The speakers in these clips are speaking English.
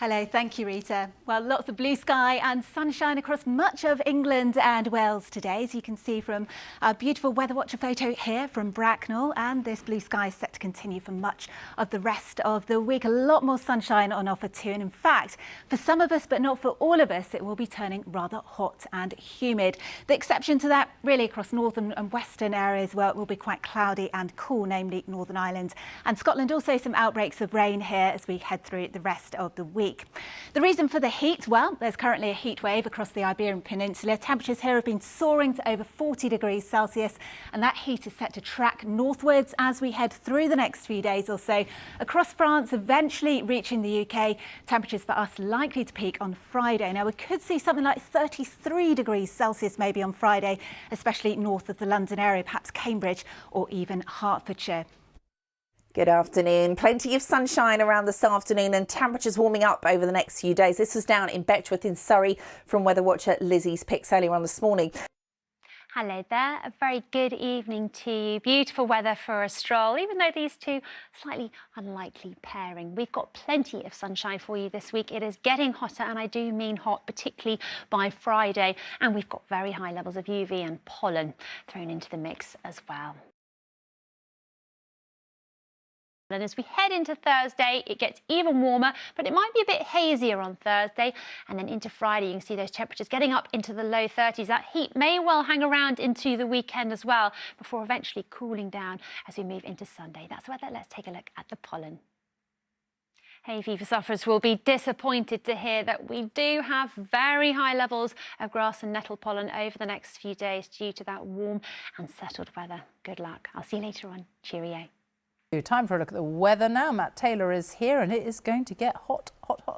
Hello, thank you, Rita. Well, lots of blue sky and sunshine across much of England and Wales today, as you can see from our beautiful weather watcher photo here from Bracknell. And this blue sky is set to continue for much of the rest of the week. A lot more sunshine on offer too. And in fact, for some of us, but not for all of us, it will be turning rather hot and humid. The exception to that, really across northern and western areas where it will be quite cloudy and cool, namely Northern Ireland and Scotland. Also some outbreaks of rain here as we head through the rest of the week. The reason for the heat? Well, there's currently a heat wave across the Iberian Peninsula. Temperatures here have been soaring to over 40 degrees Celsius, and that heat is set to track northwards as we head through the next few days or so. Across France, eventually reaching the UK, temperatures for us likely to peak on Friday. Now, we could see something like 33 degrees Celsius maybe on Friday, especially north of the London area, perhaps Cambridge or even Hertfordshire. Good afternoon. Plenty of sunshine around this afternoon and temperatures warming up over the next few days. This was down in Betchworth in Surrey from weather watcher Lizzie's pics earlier on this morning. Hello there, a very good evening to you. Beautiful weather for a stroll, even though these two slightly unlikely pairing. We've got plenty of sunshine for you this week. It is getting hotter, and I do mean hot, particularly by Friday. And we've got very high levels of UV and pollen thrown into the mix as well. And as we head into Thursday, it gets even warmer, but it might be a bit hazier on Thursday. And then into Friday, you can see those temperatures getting up into the low 30s. That heat may well hang around into the weekend as well, before eventually cooling down as we move into Sunday. That's weather. Let's take a look at the pollen. Hay fever sufferers will be disappointed to hear that we do have very high levels of grass and nettle pollen over the next few days due to that warm and settled weather. Good luck. I'll see you later on. Cheerio. Time for a look at the weather now. Matt Taylor is here, and it is going to get hot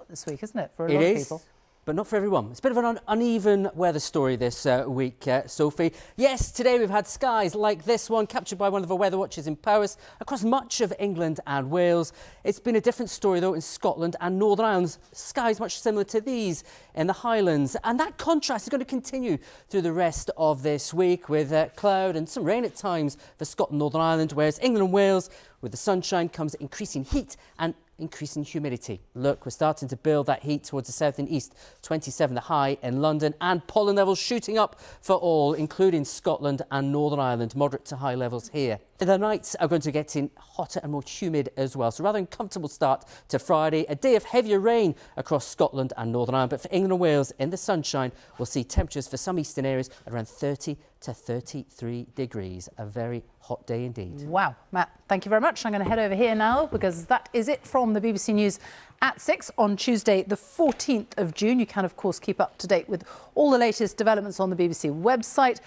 this week, isn't it, for a lot of people? But not for everyone. It's a bit of an uneven weather story this week, Sophie. Yes, today we've had skies like this one, captured by one of our weather watchers in Powys, across much of England and Wales. It's been a different story, though, in Scotland and Northern Ireland. Skies much similar to these in the Highlands. And that contrast is going to continue through the rest of this week, with cloud and some rain at times for Scotland and Northern Ireland, whereas England and Wales, with the sunshine, comes increasing heat and increasing humidity. Look, we're starting to build that heat towards the south and east. 27 the high in London, and pollen levels shooting up for all, including Scotland and Northern Ireland. Moderate to high levels here. The nights are going to get in hotter and more humid as well. So rather uncomfortable start to Friday. A day of heavier rain across Scotland and Northern Ireland. But for England and Wales, in the sunshine, we'll see temperatures for some eastern areas around 30 to 33 degrees. A very hot day indeed. Wow, Matt, thank you very much. I'm going to head over here now, because that is it from the BBC News at 6 on Tuesday, the 14th of June. You can, of course, keep up to date with all the latest developments on the BBC website.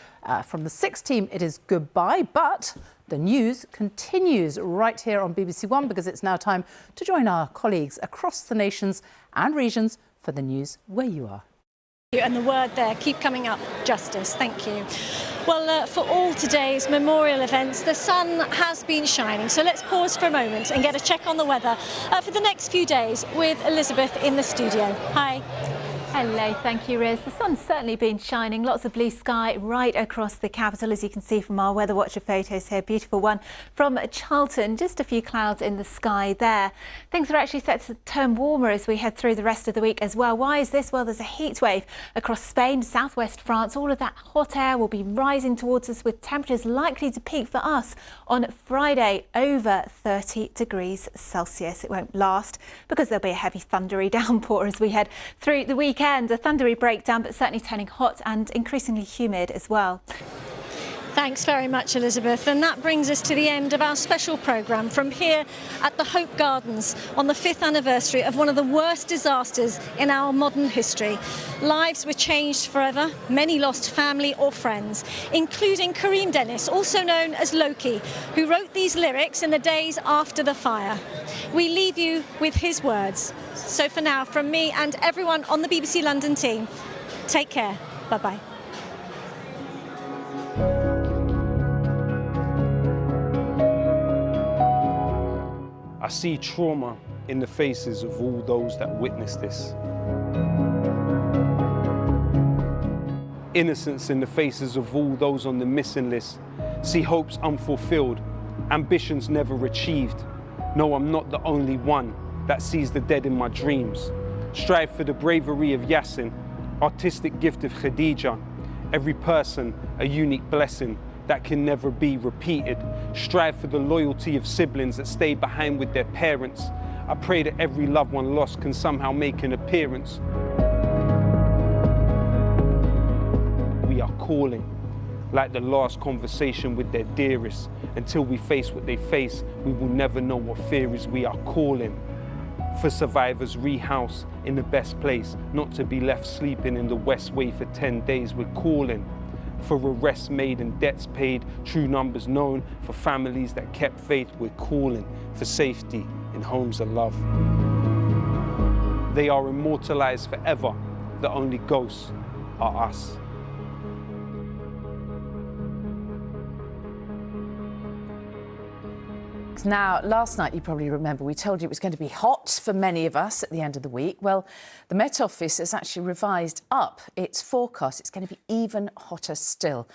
From the 6 team, it is goodbye, but the news continues right here on BBC One, because it's now time to join our colleagues across the nations and regions for the news where you are. And the word there, keep coming up, justice. Thank you. Well, for all today's memorial events, the sun has been shining. So let's pause for a moment and get a check on the weather for the next few days with Elizabeth in the studio. Hi. Hello, thank you, Riz. The sun's certainly been shining. Lots of blue sky right across the capital, as you can see from our weather watcher photos here. Beautiful one from Charlton. Just a few clouds in the sky there. Things are actually set to turn warmer as we head through the rest of the week as well. Why is this? Well, there's a heat wave across Spain, southwest France. All of that hot air will be rising towards us, with temperatures likely to peak for us on Friday over 30 degrees Celsius. It won't last, because there'll be a heavy thundery downpour as we head through the weekend. A thundery breakdown, but certainly turning hot and increasingly humid as well. Thanks very much, Elizabeth. And that brings us to the end of our special programme from here at the Hope Gardens on the 5th anniversary of one of the worst disasters in our modern history. Lives were changed forever. Many lost family or friends, including Kareem Dennis, also known as Loki, who wrote these lyrics in the days after the fire. We leave you with his words. So for now, from me and everyone on the BBC London team, take care. Bye-bye. I see trauma in the faces of all those that witness this. Innocence in the faces of all those on the missing list. See hopes unfulfilled, ambitions never achieved. No, I'm not the only one that sees the dead in my dreams. Strive for the bravery of Yasin, artistic gift of Khadija. Every person a unique blessing that can never be repeated. Strive for the loyalty of siblings that stay behind with their parents. I pray that every loved one lost can somehow make an appearance. We are calling, like the last conversation with their dearest. Until we face what they face, we will never know what fear is. We are calling for survivors rehoused in the best place, not to be left sleeping in the West Way for 10 days. We're calling for arrests made and debts paid, true numbers known, for families that kept faith. We're calling for safety in homes of love. They are immortalized forever. The only ghosts are us. Now, last night, you probably remember, we told you it was going to be hot for many of us at the end of the week. Well, the Met Office has actually revised up its forecast. It's going to be even hotter still.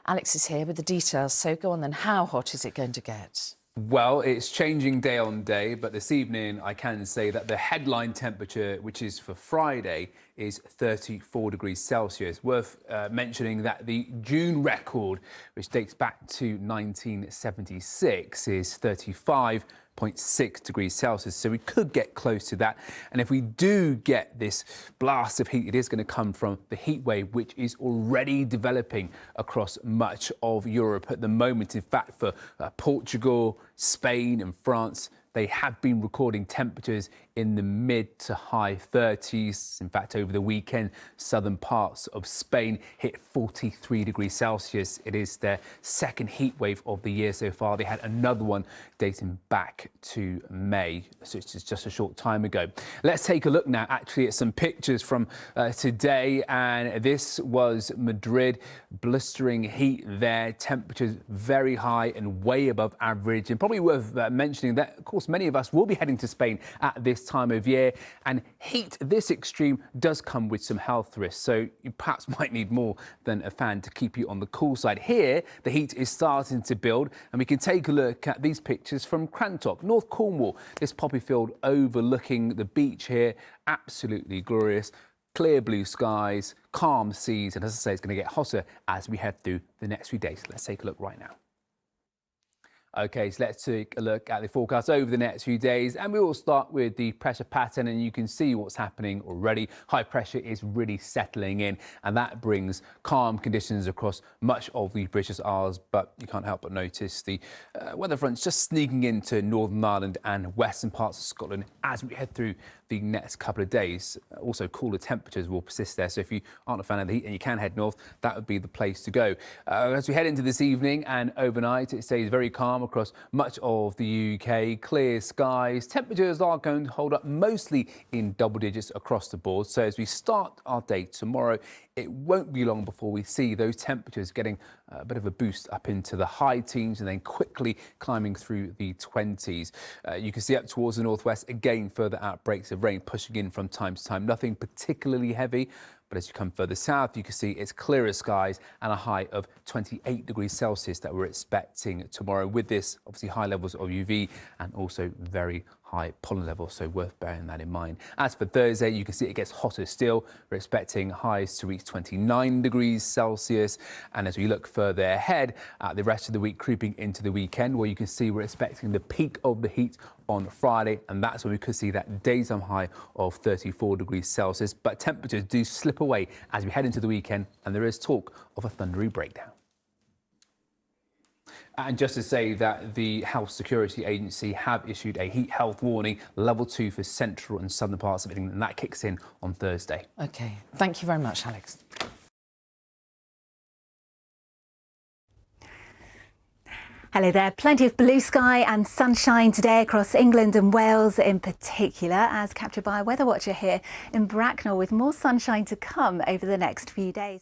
Alex is here with the details. So go on then, how hot is it going to get? Well, it's changing day on day, but this evening I can say that the headline temperature, which is for Friday, is 34 degrees Celsius. Worth mentioning that the June record, which dates back to 1976, is 35.6 degrees Celsius, so we could get close to that. And if we do get this blast of heat, it is going to come from the heat wave, which is already developing across much of Europe at the moment. In fact, for Portugal, Spain and France, they have been recording temperatures in the mid to high 30s. In fact, over the weekend, southern parts of Spain hit 43 degrees Celsius. It is their second heat wave of the year so far. They had another one dating back to May, so it's just a short time ago. Let's take a look now actually at some pictures from today, and this was Madrid. Blistering heat there, temperatures very high and way above average, and probably worth mentioning that, of course, many of us will be heading to Spain at this time of year, and heat this extreme does come with some health risks, so you perhaps might need more than a fan to keep you on the cool side. Here, the heat is starting to build, and we can take a look at these pictures from Crantock, North Cornwall. This poppy field overlooking the beach here, absolutely glorious. Clear blue skies, calm seas, and as I say, it's going to get hotter as we head through the next few days. Let's take a look right now. OK, so let's take a look at the forecast over the next few days, and we will start with the pressure pattern, and you can see what's happening already. High pressure is really settling in, and that brings calm conditions across much of the British Isles, but you can't help but notice the weather fronts just sneaking into Northern Ireland and western parts of Scotland as we head through the next couple of days. Also, cooler temperatures will persist there, so if you aren't a fan of the heat and you can head north, that would be the place to go. As we head into this evening and overnight, it stays very calm across much of the UK. Clear skies. Temperatures are going to hold up mostly in double digits across the board. So as we start our day tomorrow, it won't be long before we see those temperatures getting a bit of a boost up into the high teens and then quickly climbing through the 20s. You can see up towards the northwest, again, further outbreaks of rain pushing in from time to time. Nothing particularly heavy. But as you come further south, you can see it's clearer skies and a high of 28 degrees Celsius that we're expecting tomorrow. With this, obviously, high levels of UV and also very high pollen levels, so worth bearing that in mind. As for Thursday, you can see it gets hotter still. We're expecting highs to reach 29 degrees Celsius. And as we look further ahead, the rest of the week creeping into the weekend, where you can see we're expecting the peak of the heat on Friday, and that's when we could see that daytime high of 34 degrees Celsius. But temperatures do slip away as we head into the weekend, and there is talk of a thundery breakdown. And just to say that the Health Security Agency have issued a heat health warning, level 2 for central and southern parts of England, and that kicks in on Thursday. OK, thank you very much, Alex. Hello there. Plenty of blue sky and sunshine today across England and Wales in particular, as captured by a weather watcher here in Bracknell, with more sunshine to come over the next few days.